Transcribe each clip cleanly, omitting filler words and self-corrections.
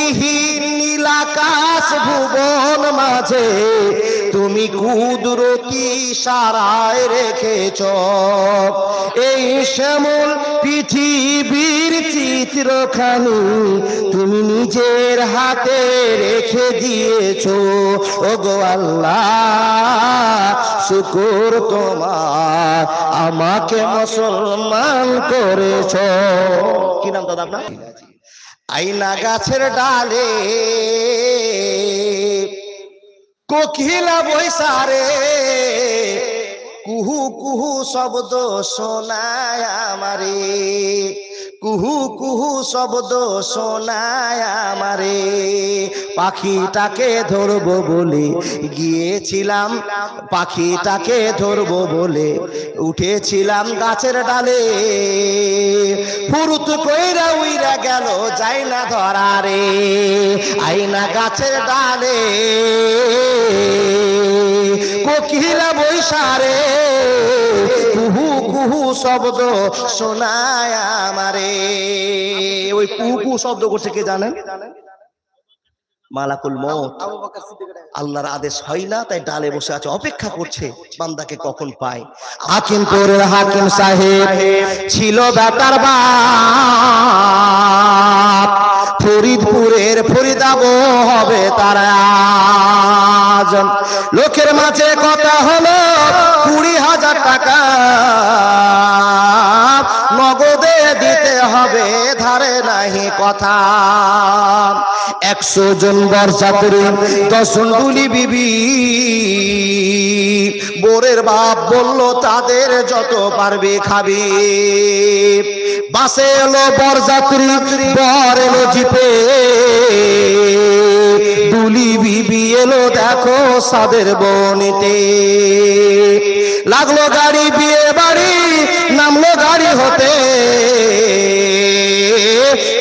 গতিহীন নীলাকাশ ভুবন মাঝে তুমি কুদরতি ইশারায় রেখেছ এই শ্যামল পৃথিবীর চিত্রখানি তুমি নিজের হাতে রেখে দিয়েছো। ওগো আল্লাহ শুকর তোমার আমাকে মুসলমান করেছ। কি নাম দাদা আপনার? আইনা গাছের ডালে কোকিলা বৈশারে কুহু কুহু শব্দ শোনায় আমারে, কুহু কুহু শব্দ শোনায় আমারে। পাখিটাকে ধরবো বলে গিয়েছিলাম, পাখিটাকে ধরবো বলে উঠেছিলাম গাছের ডালে, ফুরুত কইরা উইরা গেল যাই না ধরারে। আইনা গাছের ডালে কোকিলা বৈশারে কুহু কুহু শব্দ শোনায় আমারে। ওই কুহু কুহু শব্দ করছে কে জানেন? মালাকুল মউত। আল্লাহর আদেশ হয় না, তাই ডালে বসে আছে, অপেক্ষা করছে বান্দাকে কখন পায়। হাকিমপুরের হাকিম সাহেব ছিল বেটার বাপ, ফরিদপুরের ফরিদাবো হবে তারা। লোকের মাঝে কথা হলো 20,000 টাকা নগদে দিতে হবে, ধারে নাহি কথা। 100 জন বরযাত্রী 10 জন ডুলি বিবি, বোরের বাপ বলল তাদের যত পারবে খাবি। বাসে এলো বরযাত্রী, বর এলো জিপে, ডুলি বিবি এলো দেখো সাদের বনিতে। লাগলো গাড়ি বিয়ে বাড়ি, নামলো গাড়ি হতে,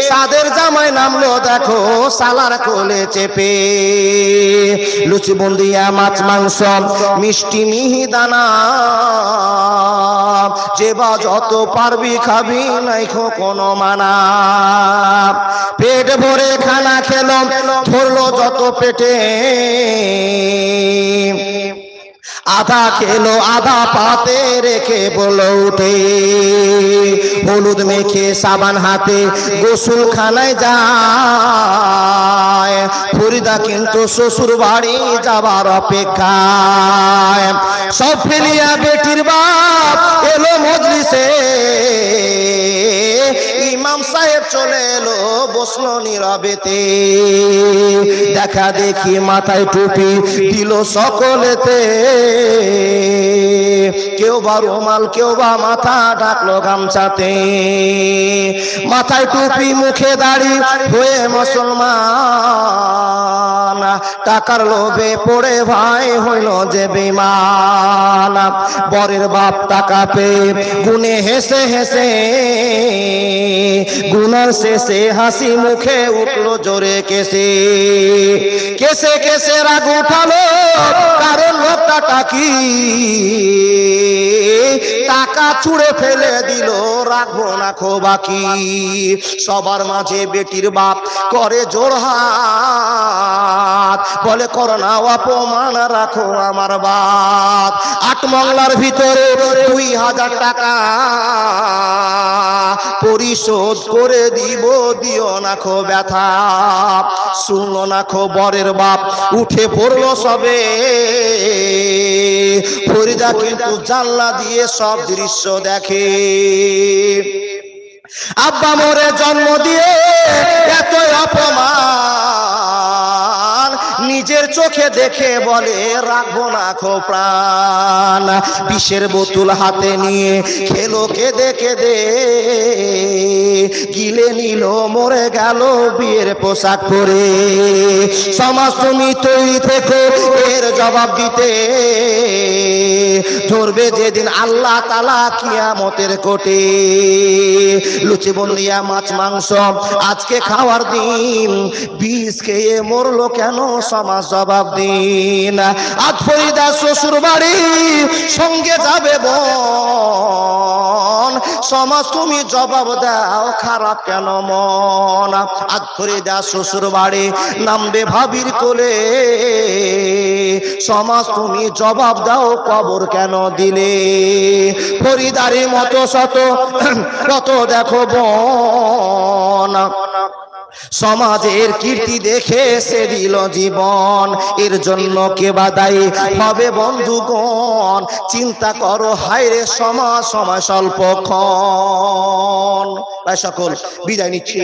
সাদের জামাই নামলো দেখো সালার কোলে চেপে। লুচি বুন্দিয়া মাছ মাংস মিষ্টি মিহিদানা, যে বা যত পারবি খাবি নাইখো কোনো মানা। পেট ভরে খানা খেলো, ধরলো যত পেটে, আধা খেলো আধা পাতে রেখে বলো উঠে। হলুদ মেখে সাবান হাতে গোসল খানায় যায়, ফরিদা কিন্তু শ্বশুর বাড়ি যাবার অপেক্ষায়। সব ফেলিয়া বেটির বাপ এলো মজলিসে, ইমাম সাহেব চলে এলো বসলো নীরবেতে। দেখা দেখি মাথায় টুপি দিল সকলেতে, কেউ বা রুমাল কেউ বা মাথা ঢাকলো গামছাতে। মাথায় টুপি মুখে দাড়ি হয়ে মুসলমান, টাকার লোভে পড়ে ভাই হইল যে বেঈমান। বরের বাপ টাকা পেয়ে গুনে হেসে হেসে, গুনার শেষে হাসি মুখে উঠলো জোরে কেসে। কেসে কেসে রাগ উঠালো, কারণ লোকটা টাকি, টাকা ছুঁড়ে ফেলে দিল রাখবো না খো বাকি। সবার মাঝে বেটির বাপ করে জোড়হাত, বলে করো না অপমান রাখো আমার বাপ। 8 মংলার ভিতরে 2,000 টাকা পরিশোধ করে দিব, দিও না খো ব্যথা। শুনলো না খো বরের বাপ উঠে পড়লো সবে, ফরিদা কিন্তু জানলা দিয়ে সব দৃশ্য দেখে। আব্বা মোরে জন্ম দিয়ে এত অপমান, নিজের চোখে দেখে বলে রাখবো না খো প্রাণ। বিষের বোতল হাতে নিয়ে খেলো কেঁদে কেঁদে, গিলে নিল মরে গেল বিয়ের পোশাক পরে। সমাজ তুমি তৈরি থেকো এর জবাব দিতে, ধরবে যেদিন আল্লাহ তাআলা কিয়ামতের কোটে। লুচি বন্দিয়া মাছ মাংস আজকে খাওয়ার দিন, বিষ খেয়ে মরলো কেন সব সমাজ জবাব দিন। আজ ফরিদা শ্বশুর বাড়ি সঙ্গে যাবে বোন, সমাজ তুমি জবাব দাও খারাপ কেন মন। আজ ফরিদা শ্বশুর বাড়ি নামবে ভাবির কোলে, সমাজ তুমি জবাব দাও কবর কেন দিলে। ফরিদারি মতো শত কত দেখো বোন, সমাজের কীর্তি দেখে সে দিল জীবন। এর জন্য কে বাদাই হবে বন্ধুগণ, চিন্তা করো হায়রে সমাজ সময় স্বল্পক্ষণ। তাই সকল বিদায় নিচ্ছি।